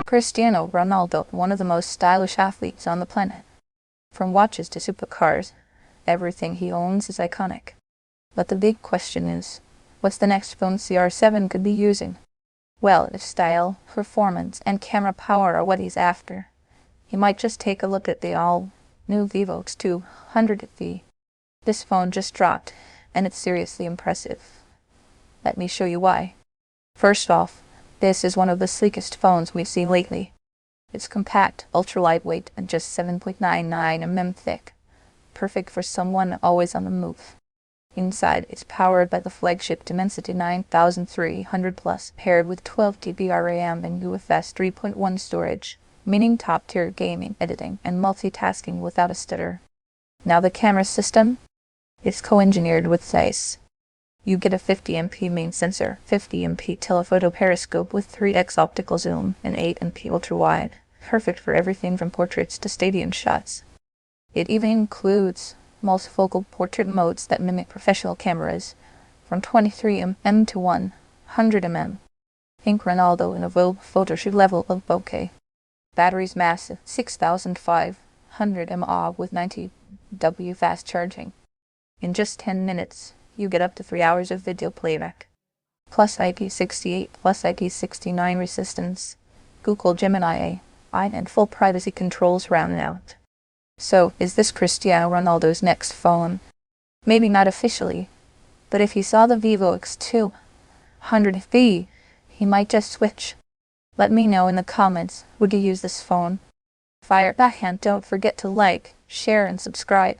Cristiano Ronaldo, one of the most stylish athletes on the planet. From watches to supercars, everything he owns is iconic. But the big question is, what's the next phone CR7 could be using? Well, if style, performance, and camera power are what he's after, he might just take a look at the all-new Vivo X200 FE. This phone just dropped, and it's seriously impressive. Let me show you why. First off, this is one of the sleekest phones we've seen lately. It's compact, ultra-lightweight, and just 7.99 mm thick. Perfect for someone always on the move. Inside, it's powered by the flagship Dimensity 9300+, paired with 12 GB RAM and UFS 3.1 storage, meaning top-tier gaming, editing, and multitasking without a stutter. Now the camera system is co-engineered with ZEISS. You get a 50MP main sensor, 50MP telephoto periscope with 3x optical zoom, and 8MP ultra-wide, perfect for everything from portraits to stadium shots. It even includes multifocal portrait modes that mimic professional cameras, from 23mm to 100mm. Think Ronaldo in a Vivo photo shoot level of bokeh. Battery's massive, 6500 mAh with 90W fast charging. In just 10 minutes, you get up to 3 hours of video playback. Plus IP68, plus IP69 resistance, Google Gemini AI, and full privacy controls round out. So, is this Cristiano Ronaldo's next phone? Maybe not officially, but if he saw the Vivo X200 FE, he might just switch. Let me know in the comments, would you use this phone? Fire back and don't forget to like, share and subscribe.